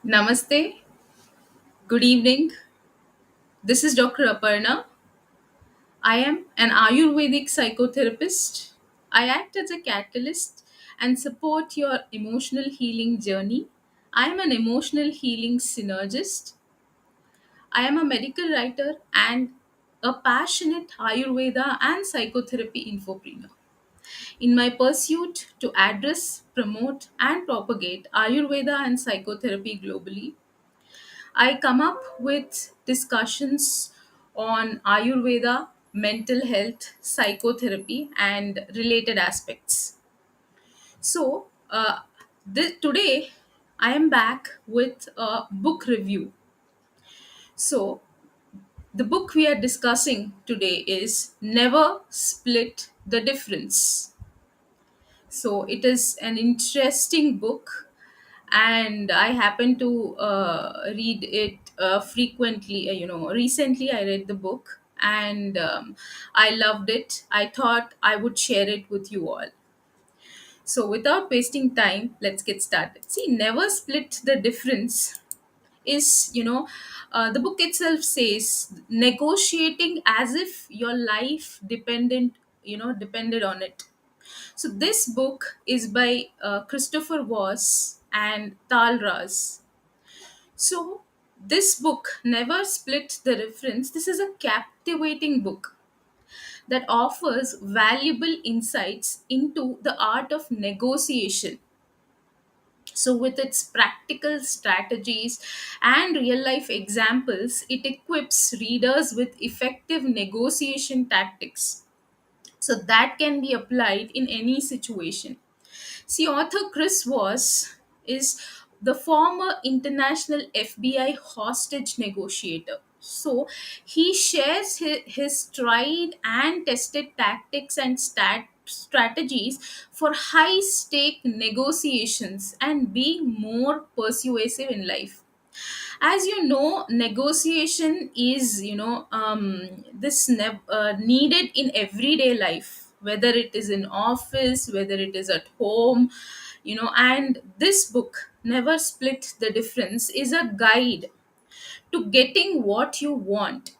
Namaste, good evening. This is Dr. Aparna. I am an Ayurvedic psychotherapist. I act as a catalyst and support your emotional healing journey. I am an emotional healing synergist. I am a medical writer and a passionate Ayurveda and psychotherapy infopreneur. In my pursuit to address, promote, and propagate Ayurveda and psychotherapy globally, I come up with discussions on Ayurveda, mental health, psychotherapy, and related aspects. So, today I am back with a book review. So, the book we are discussing today is Never Split the Difference. So, it is an interesting book and I happen to read it frequently. Recently I read the book and I loved it. I thought I would share it with you all. So without wasting time, let's get started. See, Never Split the Difference is, the book itself says negotiating as if your life depended on it. So this book is by Christopher Voss and Tahl. So this book, Never Split the Difference, this is a captivating book that offers valuable insights into the art of negotiation. So, with its practical strategies and real life examples, it equips readers with effective negotiation tactics. So, that can be applied in any situation. See, author Chris Voss is the former international FBI hostage negotiator. So he shares his tried and tested tactics and strategies for high stake negotiations and being more persuasive in life. As you know, negotiation is needed in everyday life, whether it is in office, whether it is at home, and this book, Never Split the Difference, is a guide to getting what you want.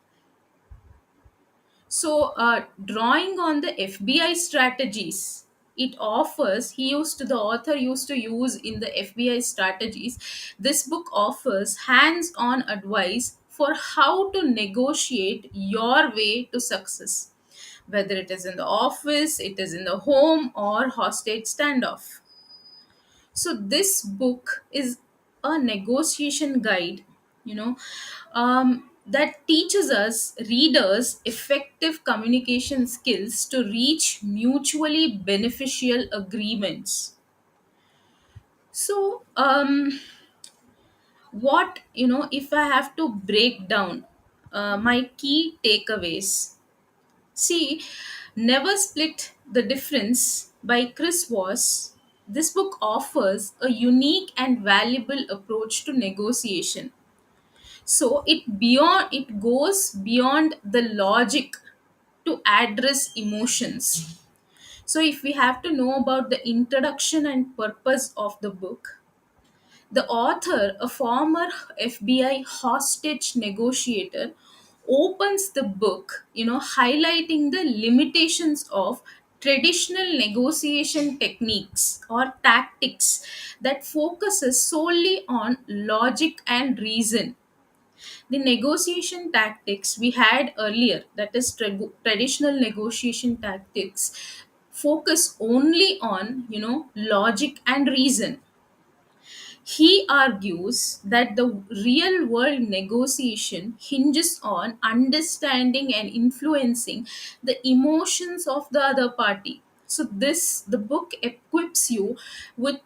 So, drawing on the FBI strategies it offers, the author used to use in the FBI strategies. This book offers hands-on advice for how to negotiate your way to success, whether it is in the office, it is in the home, or hostage standoff. So this book is a negotiation guide, that teaches us readers effective communication skills to reach mutually beneficial agreements. So, if I have to break down my key takeaways, see, Never Split the Difference by Chris Voss. This book offers a unique and valuable approach to negotiation. So it goes beyond the logic to address emotions. So if we have to know about the introduction and purpose of the book, the author, a former FBI hostage negotiator, opens the book, highlighting the limitations of traditional negotiation techniques or tactics that focuses solely on logic and reason. The negotiation tactics we had earlier, that is traditional negotiation tactics, focus only on, logic and reason. He argues that the real world negotiation hinges on understanding and influencing the emotions of the other party. So the book equips you with,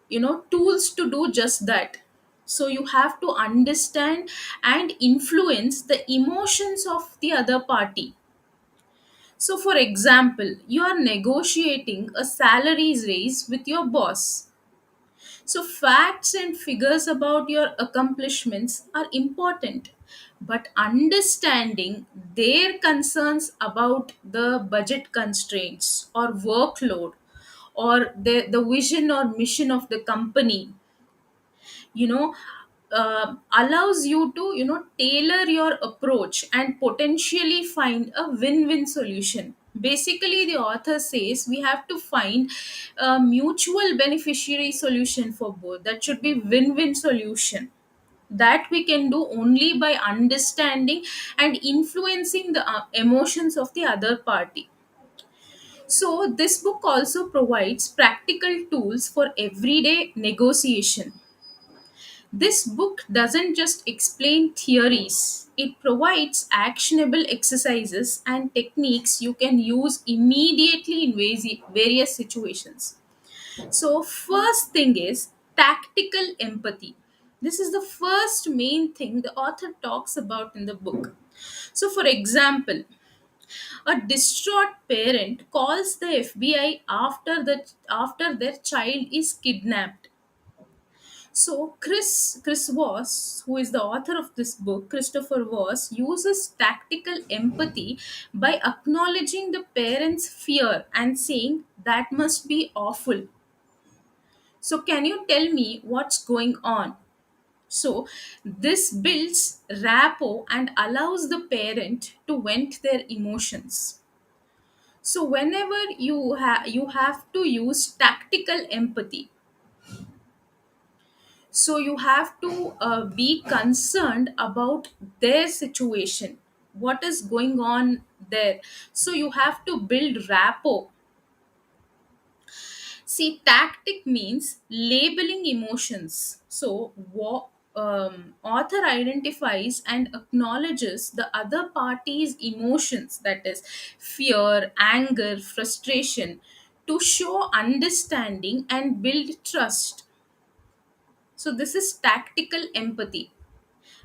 tools to do just that. So you have to understand and influence the emotions of the other party. So for example, you are negotiating a salary raise with your boss. So, facts and figures about your accomplishments are important, but understanding their concerns about the budget constraints or workload or the vision or mission of the company, you know, allows you to, tailor your approach and potentially find a win-win solution. Basically, the author says we have to find a mutual beneficiary solution for both. That should be win-win solution. That we can do only by understanding and influencing the emotions of the other party. So this book also provides practical tools for everyday negotiation. This book doesn't just explain theories, it provides actionable exercises and techniques you can use immediately in various situations. So, first thing is tactical empathy. This is the first main thing the author talks about in the book. So, for example, a distraught parent calls the FBI after their child is kidnapped. So Chris Voss, who is the author of this book, Christopher Voss, uses tactical empathy by acknowledging the parents' fear and saying that must be awful. So can you tell me what's going on? So this builds rapport and allows the parent to vent their emotions. So whenever you have to use tactical empathy, so you have to be concerned about their situation, what is going on there. So you have to build rapport. See, tactic means labeling emotions. So author identifies and acknowledges the other party's emotions, that is fear, anger, frustration, to show understanding and build trust. So this is tactical empathy.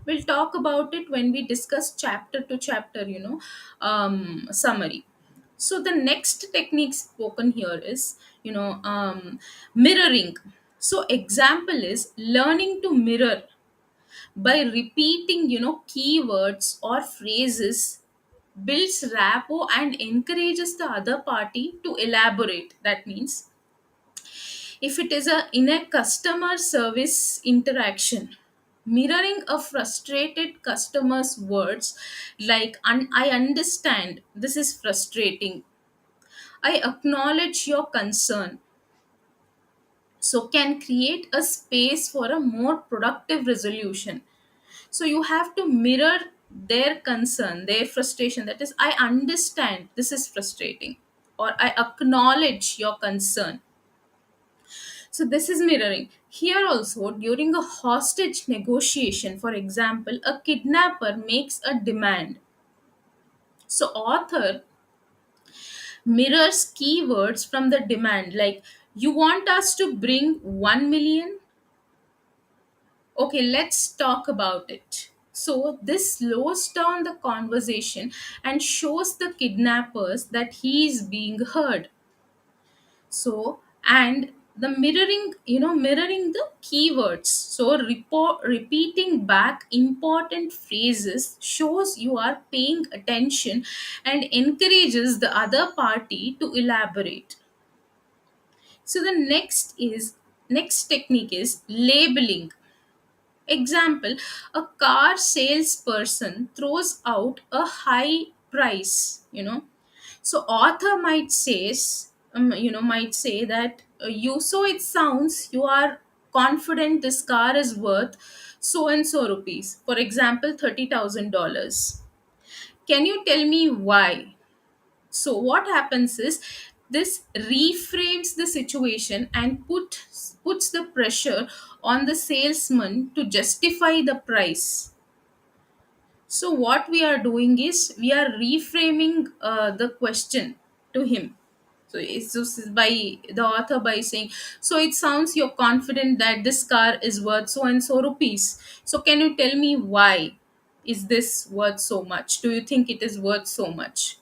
We'll talk about it when we discuss chapter to chapter, summary. So the next technique spoken here is, mirroring. So example is learning to mirror by repeating, keywords or phrases, builds rapport and encourages the other party to elaborate. That means if it is a in a customer service interaction, mirroring a frustrated customer's words like I understand this is frustrating, I acknowledge your concern, so can create a space for a more productive resolution. So you have to mirror their concern, their frustration, that is I understand this is frustrating, or I acknowledge your concern. So this is mirroring. Here also, during a hostage negotiation, for example, a kidnapper makes a demand. So author mirrors keywords from the demand, like you want us to bring 1 million. Okay, let's talk about it. So this slows down the conversation and shows the kidnappers that he is being heard. So and the mirroring, mirroring the keywords, so repeating back important phrases shows you are paying attention and encourages the other party to elaborate. So the next technique is labeling. Example, a car salesperson throws out a high price, so author might say that you so it sounds you are confident this car is worth so and so rupees, for example $30,000. Can you tell me why? So what happens is this reframes the situation and puts the pressure on the salesman to justify the price. So what we are doing is we are reframing the question to him. So it's just by the author by saying, so it sounds you're confident that this car is worth so and so rupees. So can you tell me why is this worth so much? Do you think it is worth so much?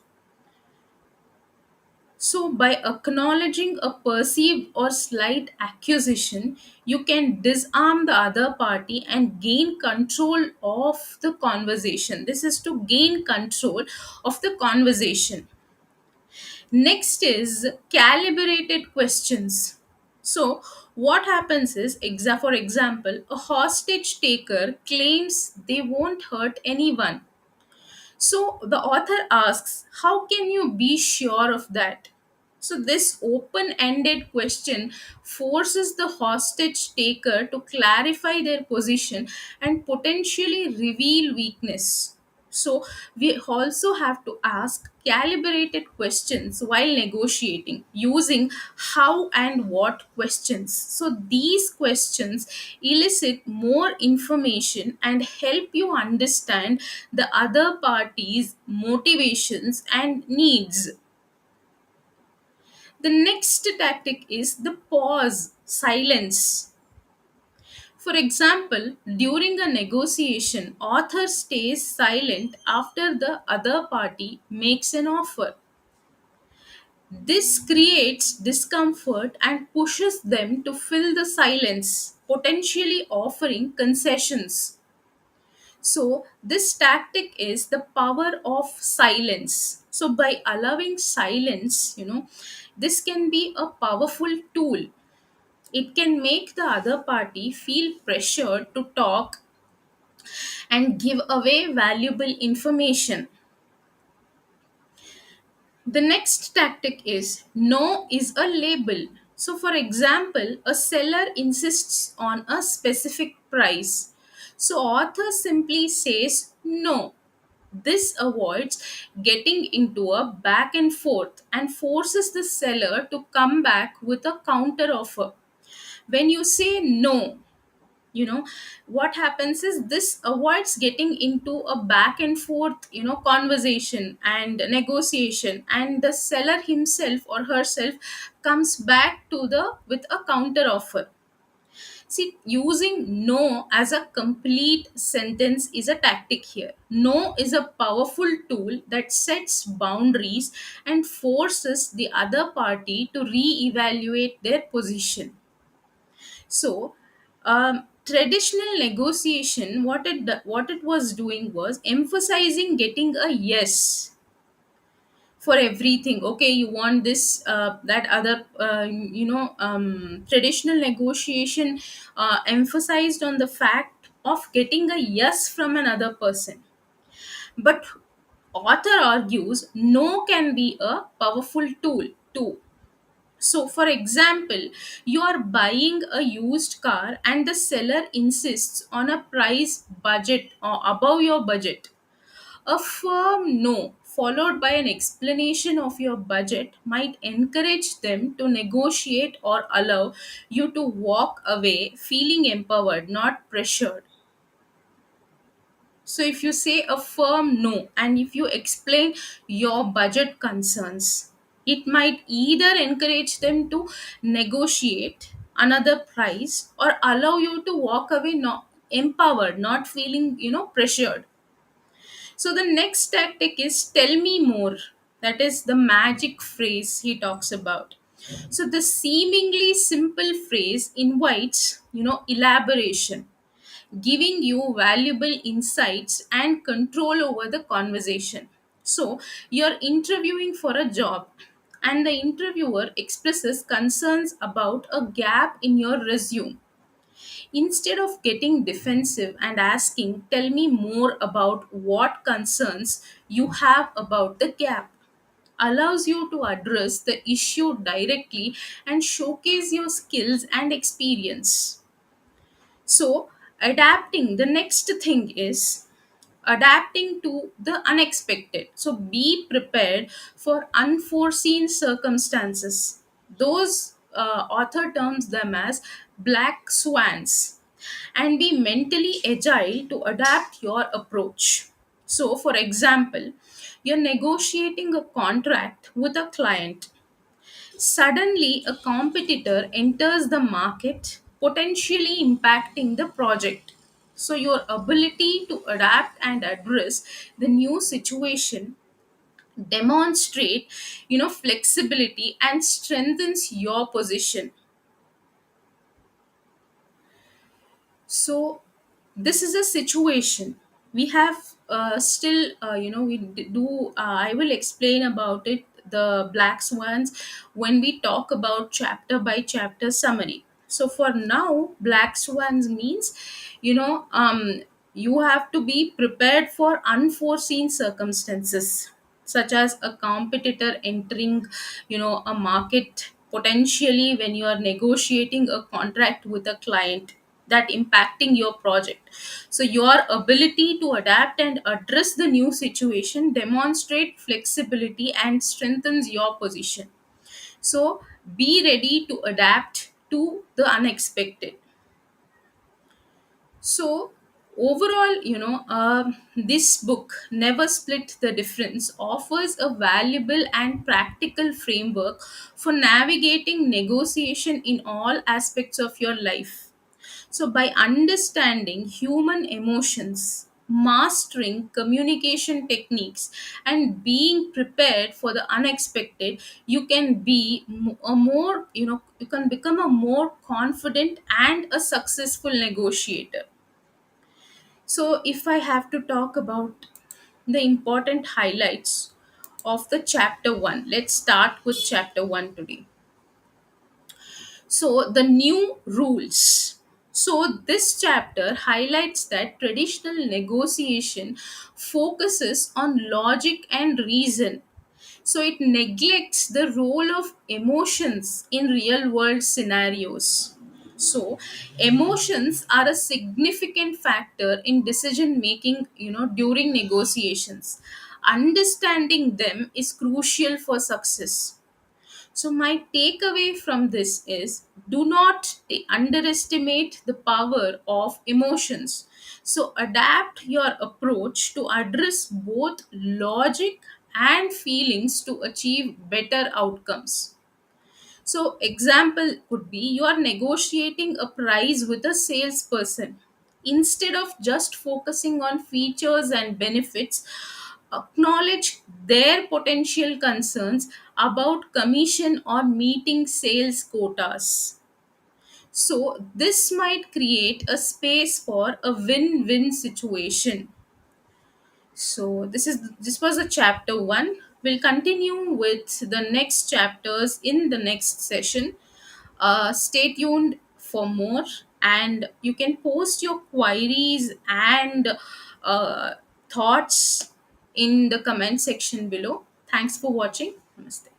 So, by acknowledging a perceived or slight accusation, you can disarm the other party and gain control of the conversation. This is to gain control of the conversation. Next is calibrated questions. So, What happens is, for example, a hostage taker claims they won't hurt anyone. So the author asks, how can you be sure of that? So this open ended question forces the hostage taker to clarify their position and potentially reveal weakness. So we also have to ask calibrated questions while negotiating using how and what questions. So these questions elicit more information and help you understand the other party's motivations and needs. The next tactic is the pause, silence. For example, during a negotiation, author stays silent after the other party makes an offer. This creates discomfort and pushes them to fill the silence, potentially offering concessions. So, this tactic is the power of silence. So, by allowing silence, this can be a powerful tool. It can make the other party feel pressured to talk and give away valuable information. The next tactic is no is a label. So, for example, a seller insists on a specific price. So, author simply says no. This avoids getting into a back and forth and forces the seller to come back with a counter offer. When you say no, what happens is this avoids getting into a back and forth conversation and negotiation, and the seller himself or herself comes back to the with a counter offer. See, using no as a complete sentence is a tactic here. No is a powerful tool that sets boundaries and forces the other party to re-evaluate their position. So, traditional negotiation, what it was doing was emphasizing getting a yes for everything. Okay, you want this, that other, traditional negotiation emphasized on the fact of getting a yes from another person. But author argues no can be a powerful tool too. So, for example, you are buying a used car and the seller insists on a price budget or above your budget. A firm no, followed by an explanation of your budget, might encourage them to negotiate or allow you to walk away feeling empowered, not pressured. So, if you say a firm no and if you explain your budget concerns, it might either encourage them to negotiate another price or allow you to walk away not empowered, not feeling pressured. So, the next tactic is tell me more. That is the magic phrase he talks about. So, the seemingly simple phrase invites elaboration, giving you valuable insights and control over the conversation. So, you're interviewing for a job, and the interviewer expresses concerns about a gap in your resume. Instead of getting defensive and asking, tell me more about what concerns you have about the gap, allows you to address the issue directly and showcase your skills and experience. So, adapting, the next thing is adapting to the unexpected. So, be prepared for unforeseen circumstances. Those author terms them as black swans, and be mentally agile to adapt your approach. So, for example, you're negotiating a contract with a client. Suddenly, a competitor enters the market, potentially impacting the project. So, your ability to adapt and address the new situation demonstrate flexibility and strengthens your position. So, this is a situation we have, still, do, I will explain about it, the black swans, when we talk about chapter by chapter summary. So for now, black swans means, you know, you have to be prepared for unforeseen circumstances, such as a competitor entering, a market potentially when you are negotiating a contract with a client that impacting your project. So your ability to adapt and address the new situation demonstrate flexibility and strengthens your position. So be ready to adapt to the unexpected. So overall, this book, Never Split the Difference, offers a valuable and practical framework for navigating negotiation in all aspects of your life. So, by understanding human emotions, mastering communication techniques, and being prepared for the unexpected, you can be a more, you can become a more confident and a successful negotiator. So, if I have to talk about the important highlights of the chapter 1, let's start with chapter 1 today. So, the new rules. So, this chapter highlights that traditional negotiation focuses on logic and reason. So, it neglects the role of emotions in real world scenarios. So, emotions are a significant factor in decision making, during negotiations. Understanding them is crucial for success. So, my takeaway from this is, do not underestimate the power of emotions. So, adapt your approach to address both logic and feelings to achieve better outcomes. So, example could be, you are negotiating a price with a salesperson. Instead of just focusing on features and benefits, acknowledge their potential concerns about commission or meeting sales quotas. So, this might create a space for a win win situation. So, this was a chapter 1. We'll continue with the next chapters in the next session. Stay tuned for more, and you can post your queries and uh, thoughts in the comment section below. Thanks for watching. Namaste.